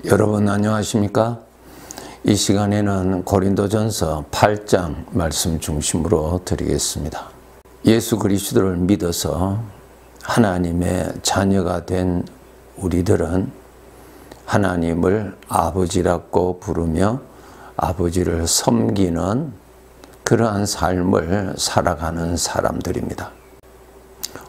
여러분 안녕하십니까? 이 시간에는 고린도전서 8장 말씀 중심으로 드리겠습니다. 예수 그리스도를 믿어서 하나님의 자녀가 된 우리들은 하나님을 아버지라고 부르며 아버지를 섬기는 그러한 삶을 살아가는 사람들입니다.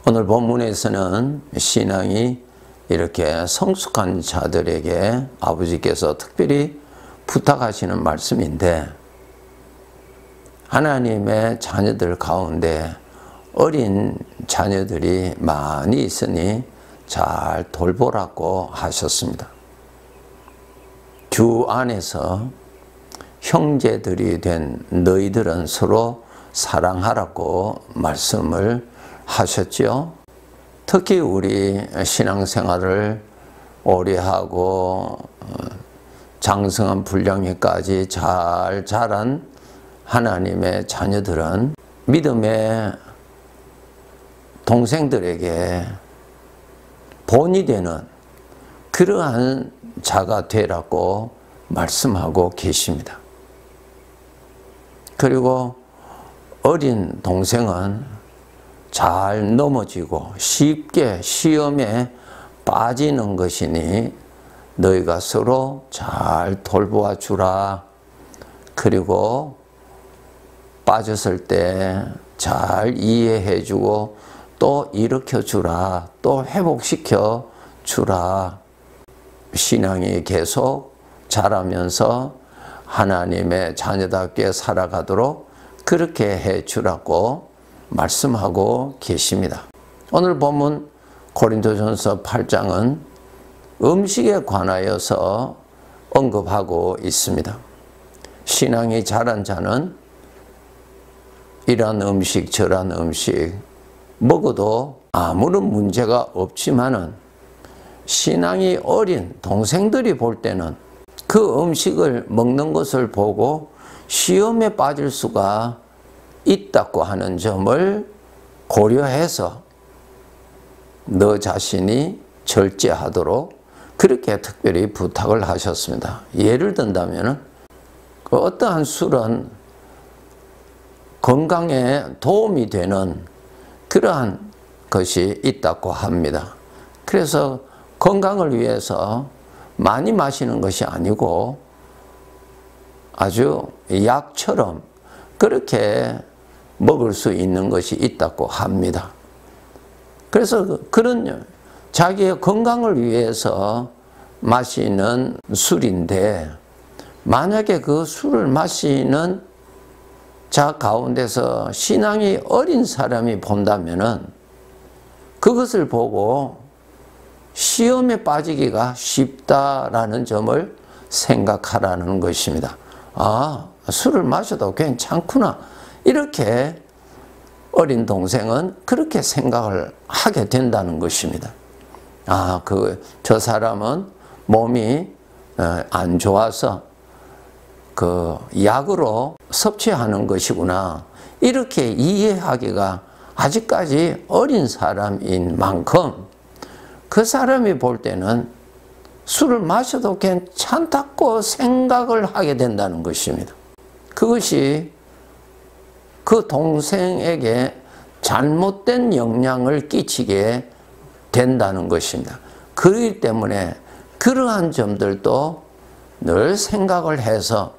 오늘 본문에서는 신앙이 이렇게 성숙한 자들에게 아버지께서 특별히 부탁하시는 말씀인데, 하나님의 자녀들 가운데 어린 자녀들이 많이 있으니 잘 돌보라고 하셨습니다. 주 안에서 형제들이 된 너희들은 서로 사랑하라고 말씀을 하셨죠. 특히 우리 신앙생활을 오래 하고 장성한 분량에까지 잘 자란 하나님의 자녀들은 믿음의 동생들에게 본이 되는 그러한 자가 되라고 말씀하고 계십니다. 그리고 어린 동생은 잘 넘어지고 쉽게 시험에 빠지는 것이니 너희가 서로 잘 돌보아 주라. 그리고 빠졌을 때 잘 이해해 주고 또 일으켜 주라. 또 회복시켜 주라. 신앙이 계속 자라면서 하나님의 자녀답게 살아가도록 그렇게 해 주라고 말씀하고 계십니다. 오늘 본문 고린도전서 8장은 음식에 관하여서 언급하고 있습니다. 신앙이 자란 자는 이런 음식 저런 음식 먹어도 아무런 문제가 없지만은 신앙이 어린 동생들이 볼 때는 그 음식을 먹는 것을 보고 시험에 빠질 수가 있다고 하는 점을 고려해서 너 자신이 절제하도록 그렇게 특별히 부탁을 하셨습니다. 예를 든다면 어떠한 술은 건강에 도움이 되는 그러한 것이 있다고 합니다. 그래서 건강을 위해서 많이 마시는 것이 아니고 아주 약처럼 그렇게 먹을 수 있는 것이 있다고 합니다. 그래서 그런 자기의 건강을 위해서 마시는 술인데, 만약에 그 술을 마시는 자 가운데서 신앙이 어린 사람이 본다면은 그것을 보고 시험에 빠지기가 쉽다라는 점을 생각하라는 것입니다. 아, 술을 마셔도 괜찮구나. 이렇게 어린 동생은 그렇게 생각을 하게 된다는 것입니다. 아, 저 사람은 몸이 안 좋아서 그 약으로 섭취하는 것이구나. 이렇게 이해하기가 아직까지 어린 사람인 만큼 그 사람이 볼 때는 술을 마셔도 괜찮다고 생각을 하게 된다는 것입니다. 그것이 그 동생에게 잘못된 영향을 끼치게 된다는 것입니다. 그렇기 때문에 그러한 점들도 늘 생각을 해서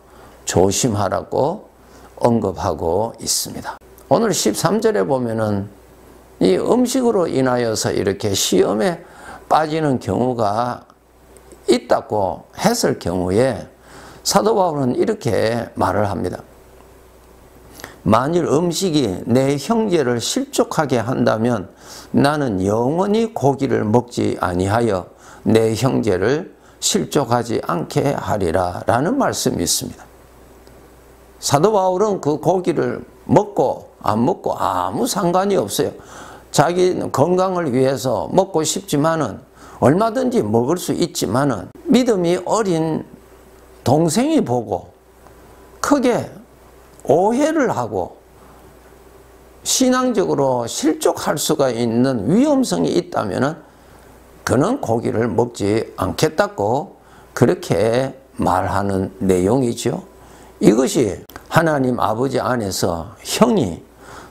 조심하라고 언급하고 있습니다. 오늘 13절에 보면은 이 음식으로 인하여서 이렇게 시험에 빠지는 경우가 있다고 했을 경우에 사도 바울은 이렇게 말을 합니다. 만일 음식이 내 형제를 실족하게 한다면 나는 영원히 고기를 먹지 아니하여 내 형제를 실족하지 않게 하리라 라는 말씀이 있습니다. 사도 바울은 그 고기를 먹고 안 먹고 아무 상관이 없어요. 자기 건강을 위해서 먹고 싶지만은 얼마든지 먹을 수 있지만은 믿음이 어린 동생이 보고 크게 오해를 하고 신앙적으로 실족할 수가 있는 위험성이 있다면 그는 고기를 먹지 않겠다고 그렇게 말하는 내용이죠. 이것이 하나님 아버지 안에서 형이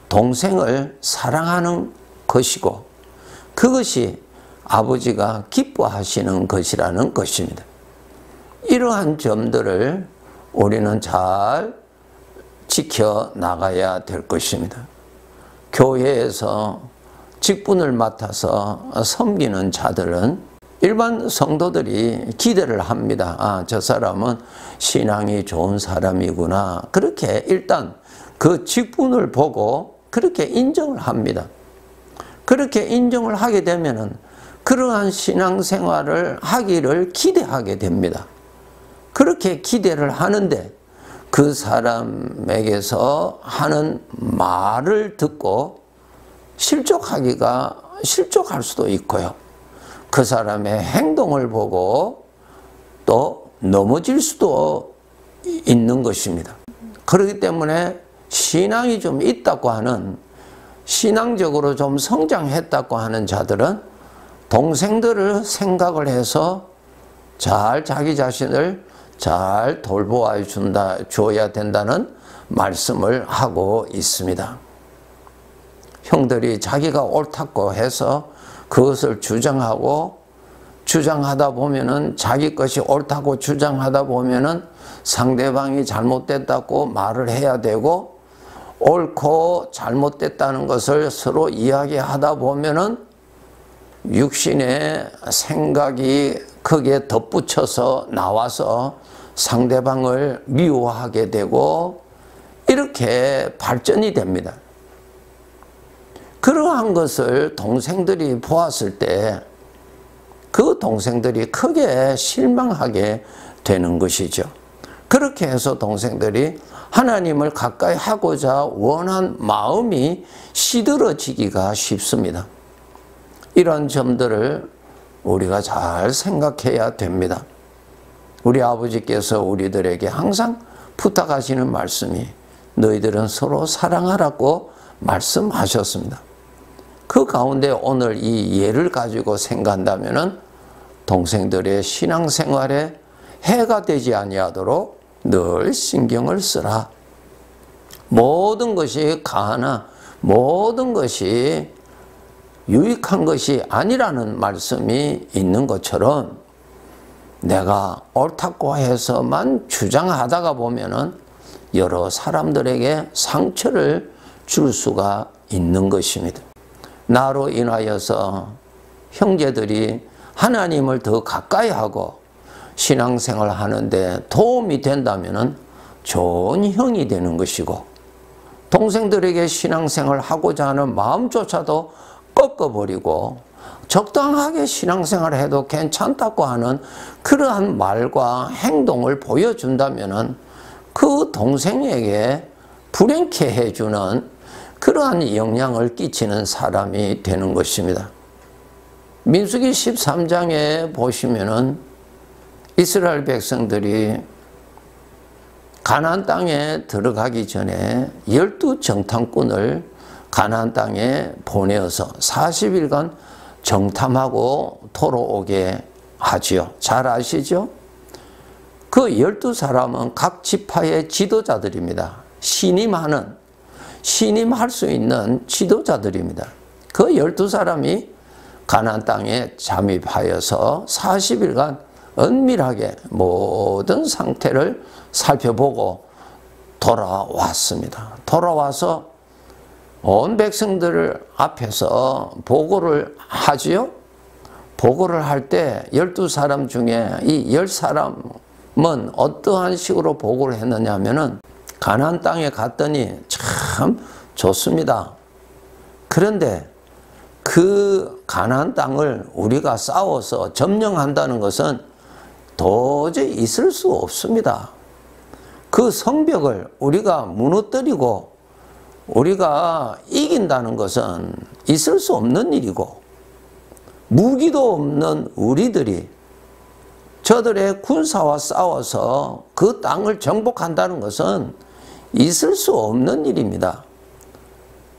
동생을 사랑하는 것이고 그것이 아버지가 기뻐하시는 것이라는 것입니다. 이러한 점들을 우리는 잘 지켜나가야 될 것입니다. 교회에서 직분을 맡아서 섬기는 자들은 일반 성도들이 기대를 합니다. 아, 저 사람은 신앙이 좋은 사람이구나. 그렇게 일단 그 직분을 보고 그렇게 인정을 합니다. 그렇게 인정을 하게 되면은 그러한 신앙생활을 하기를 기대하게 됩니다. 그렇게 기대를 하는데 그 사람에게서 하는 말을 듣고 실족할 수도 있고요. 그 사람의 행동을 보고 또 넘어질 수도 있는 것입니다. 그렇기 때문에 신앙이 좀 있다고 하는, 신앙적으로 좀 성장했다고 하는 자들은 동생들을 생각을 해서 잘 자기 자신을 잘 돌보아 줘야 된다는 말씀을 하고 있습니다. 형들이 자기가 옳다고 해서 그것을 주장하다 보면은 자기 것이 옳다고 주장하다 보면은 상대방이 잘못됐다고 말을 해야 되고 옳고 잘못됐다는 것을 서로 이야기하다 보면은 육신의 생각이 크게 덧붙여서 나와서 상대방을 미워하게 되고 이렇게 발전이 됩니다. 그러한 것을 동생들이 보았을 때 그 동생들이 크게 실망하게 되는 것이죠. 그렇게 해서 동생들이 하나님을 가까이 하고자 원한 마음이 시들어지기가 쉽습니다. 이런 점들을 우리가 잘 생각해야 됩니다. 우리 아버지께서 우리들에게 항상 부탁하시는 말씀이 너희들은 서로 사랑하라고 말씀하셨습니다. 그 가운데 오늘 이 예를 가지고 생각한다면 동생들의 신앙생활에 해가 되지 아니하도록 늘 신경을 쓰라. 모든 것이 가하나 모든 것이 유익한 것이 아니라는 말씀이 있는 것처럼 내가 옳다고 해서만 주장하다가 보면은 여러 사람들에게 상처를 줄 수가 있는 것입니다. 나로 인하여서 형제들이 하나님을 더 가까이 하고 신앙생활을 하는데 도움이 된다면 좋은 형이 되는 것이고 동생들에게 신앙생활을 하고자 하는 마음조차도 꺾어버리고 적당하게 신앙생활을 해도 괜찮다고 하는 그러한 말과 행동을 보여준다면 그 동생에게 불행케 해주는 그러한 영향을 끼치는 사람이 되는 것입니다. 민수기 13장에 보시면은 이스라엘 백성들이 가나안 땅에 들어가기 전에 12정탐꾼을 가나안 땅에 보내어서 40일간 정탐하고 돌아오게 하지요. 잘 아시죠? 그 12사람은 각 지파의 지도자들입니다. 신임할 수 있는 지도자들입니다. 그 12사람이 가나안 땅에 잠입하여서 40일간 은밀하게 모든 상태를 살펴보고 돌아왔습니다. 돌아와서 온 백성들 앞에서 보고를 하지요. 보고를 할 때 12사람 중에 이 10사람은 어떠한 식으로 보고를 했느냐 하면은 가나안 땅에 갔더니 참 좋습니다. 그런데 그 가나안 땅을 우리가 싸워서 점령한다는 것은 도저히 있을 수 없습니다. 그 성벽을 우리가 무너뜨리고 우리가 이긴다는 것은 있을 수 없는 일이고 무기도 없는 우리들이 저들의 군사와 싸워서 그 땅을 정복한다는 것은 있을 수 없는 일입니다.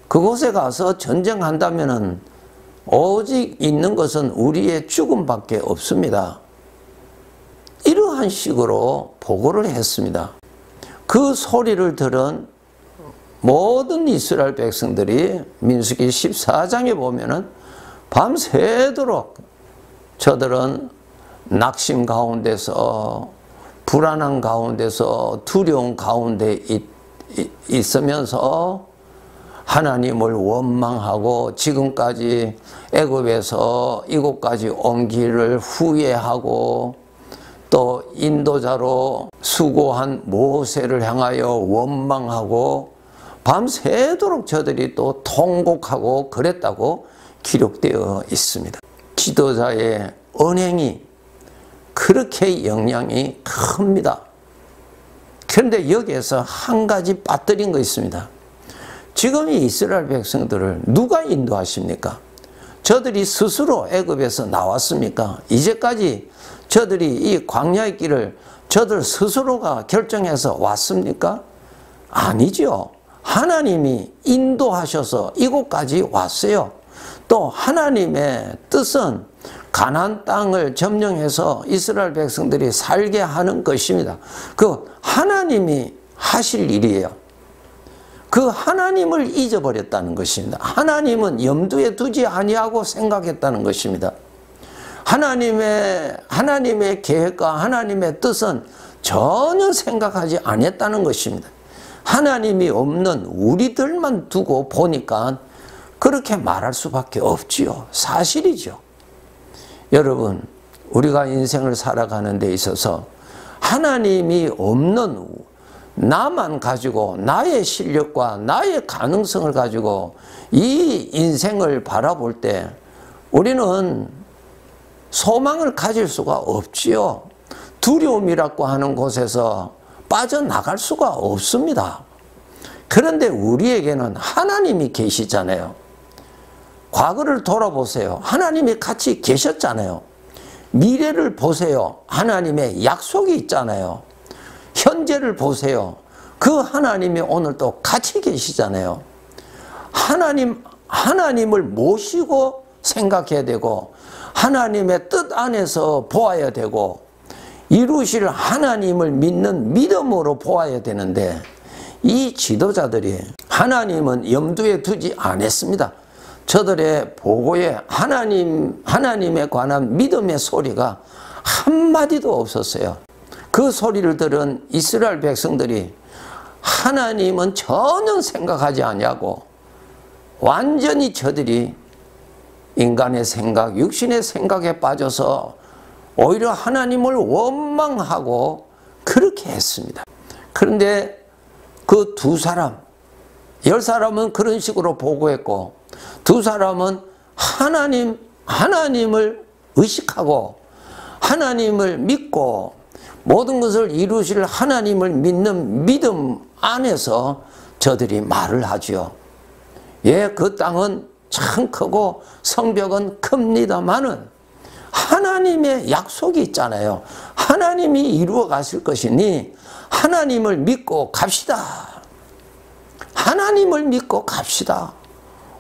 그곳에 가서 전쟁한다면 오직 있는 것은 우리의 죽음밖에 없습니다. 이러한 식으로 보고를 했습니다. 그 소리를 들은 모든 이스라엘 백성들이 민수기 14장에 보면은 밤새도록 저들은 낙심 가운데서, 불안한 가운데서, 두려움 가운데 있으면서 하나님을 원망하고 지금까지 애굽에서 이곳까지 온 길을 후회하고 또 인도자로 수고한 모세를 향하여 원망하고 밤새도록 저들이 또 통곡하고 그랬다고 기록되어 있습니다. 지도자의 언행이 그렇게 영향이 큽니다. 그런데 여기에서 한 가지 빠뜨린 거 있습니다. 지금 이 이스라엘 백성들을 누가 인도하십니까? 저들이 스스로 애굽에서 나왔습니까? 이제까지 저들이 이 광야의 길을 저들 스스로가 결정해서 왔습니까? 아니죠. 하나님이 인도하셔서 이곳까지 왔어요. 또 하나님의 뜻은 가나안 땅을 점령해서 이스라엘 백성들이 살게 하는 것입니다. 그 하나님이 하실 일이에요. 그 하나님을 잊어버렸다는 것입니다. 하나님은 염두에 두지 아니하고 생각했다는 것입니다. 하나님의 계획과 하나님의 뜻은 전혀 생각하지 않았다는 것입니다. 하나님이 없는 우리들만 두고 보니까 그렇게 말할 수밖에 없지요. 사실이죠. 여러분, 우리가 인생을 살아가는 데 있어서 하나님이 없는 나만 가지고 나의 실력과 나의 가능성을 가지고 이 인생을 바라볼 때 우리는 소망을 가질 수가 없지요. 두려움이라고 하는 곳에서 빠져나갈 수가 없습니다. 그런데 우리에게는 하나님이 계시잖아요. 과거를 돌아보세요. 하나님이 같이 계셨잖아요. 미래를 보세요. 하나님의 약속이 있잖아요. 현재를 보세요. 그 하나님이 오늘도 같이 계시잖아요. 하나님을 모시고 생각해야 되고 하나님의 뜻 안에서 보아야 되고 이루실 하나님을 믿는 믿음으로 보아야 되는데 이 지도자들이 하나님은 염두에 두지 않았습니다. 저들의 보고에 하나님에 관한 믿음의 소리가 한마디도 없었어요. 그 소리를 들은 이스라엘 백성들이 하나님은 전혀 생각하지 아니하고 완전히 저들이 인간의 생각, 육신의 생각에 빠져서 오히려 하나님을 원망하고 그렇게 했습니다. 그런데 그 두 사람, 10사람은 그런 식으로 보고했고 두 사람은 하나님을 의식하고 하나님을 믿고 모든 것을 이루실 하나님을 믿는 믿음 안에서 저들이 말을 하지요. 예, 그 땅은 참 크고 성벽은 큽니다마는 하나님의 약속이 있잖아요. 하나님이 이루어 가실 것이니 하나님을 믿고 갑시다. 하나님을 믿고 갑시다.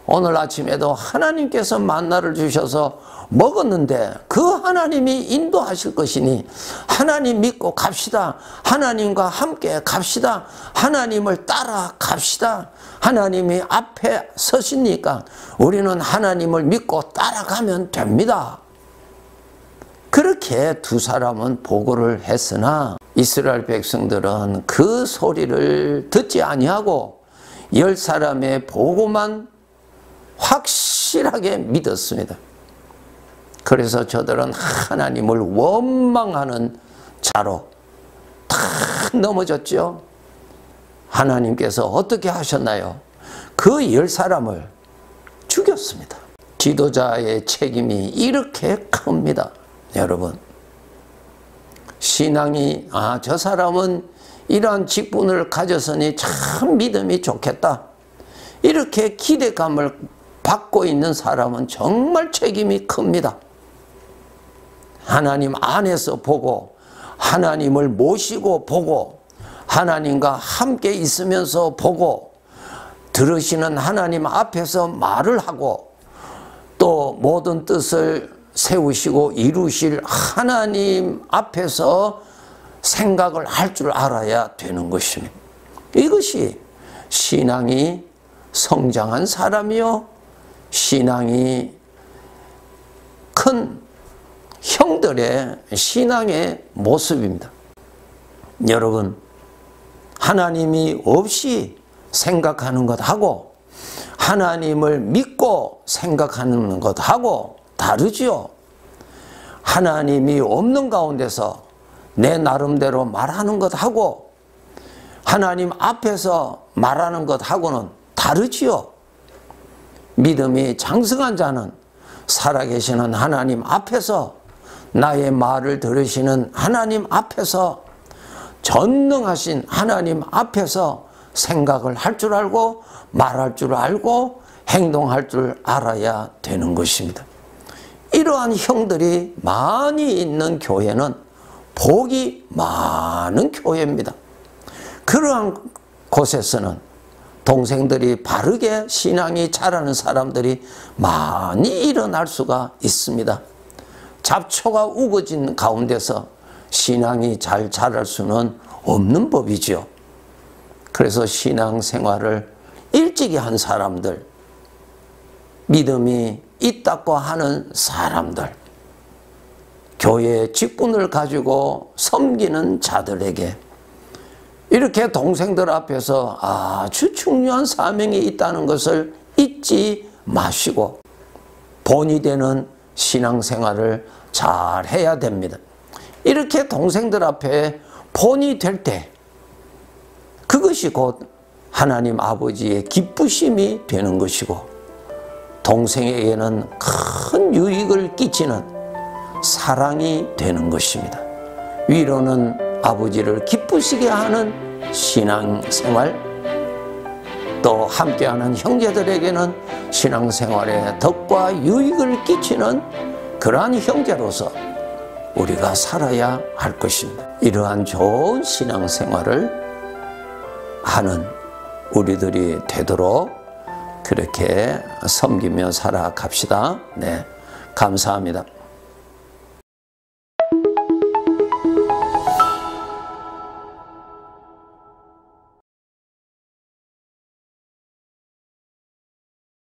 오늘 아침에도 하나님께서 만나를 주셔서 먹었는데 그 하나님이 인도하실 것이니 하나님 믿고 갑시다. 하나님과 함께 갑시다. 하나님을 따라 갑시다. 하나님이 앞에 서시니까 우리는 하나님을 믿고 따라가면 됩니다. 그렇게 두 사람은 보고를 했으나 이스라엘 백성들은 그 소리를 듣지 아니하고 10사람의 보고만 확실하게 믿었습니다. 그래서 저들은 하나님을 원망하는 자로 다 넘어졌죠. 하나님께서 어떻게 하셨나요? 그 10사람을 죽였습니다. 지도자의 책임이 이렇게 큽니다. 여러분, 신앙이 저 사람은 이러한 직분을 가졌으니 참 믿음이 좋겠다, 이렇게 기대감을 받고 있는 사람은 정말 책임이 큽니다. 하나님 안에서 보고 하나님을 모시고 보고 하나님과 함께 있으면서 보고 들으시는 하나님 앞에서 말을 하고 또 모든 뜻을 세우시고 이루실 하나님 앞에서 생각을 할 줄 알아야 되는 것입니다. 이것이 신앙이 성장한 사람이요, 신앙이 큰 형들의 신앙의 모습입니다. 여러분, 하나님이 없이 생각하는 것하고 하나님을 믿고 생각하는 것하고 다르지요. 하나님이 없는 가운데서 내 나름대로 말하는 것하고 하나님 앞에서 말하는 것하고는 다르지요. 믿음이 장성한 자는 살아계시는 하나님 앞에서, 나의 말을 들으시는 하나님 앞에서, 전능하신 하나님 앞에서 생각을 할 줄 알고 말할 줄 알고 행동할 줄 알아야 되는 것입니다. 이러한 형들이 많이 있는 교회는 복이 많은 교회입니다. 그러한 곳에서는 동생들이 바르게 신앙이 자라는 사람들이 많이 일어날 수가 있습니다. 잡초가 우거진 가운데서 신앙이 잘 자랄 수는 없는 법이지요. 그래서 신앙생활을 일찍이 한 사람들, 믿음이 있다고 하는 사람들, 교회의 직분을 가지고 섬기는 자들에게 이렇게 동생들 앞에서 아주 중요한 사명이 있다는 것을 잊지 마시고 본이 되는 신앙생활을 잘 해야 됩니다. 이렇게 동생들 앞에 본이 될 때 그것이 곧 하나님 아버지의 기쁘심이 되는 것이고 동생에게는 큰 유익을 끼치는 사랑이 되는 것입니다. 위로는 아버지를 기쁘시게 하는 신앙생활, 또 함께하는 형제들에게는 신앙생활에 덕과 유익을 끼치는 그러한 형제로서 우리가 살아야 할 것입니다. 이러한 좋은 신앙생활을 하는 우리들이 되도록 그렇게 섬기며 살아갑시다. 네, 감사합니다.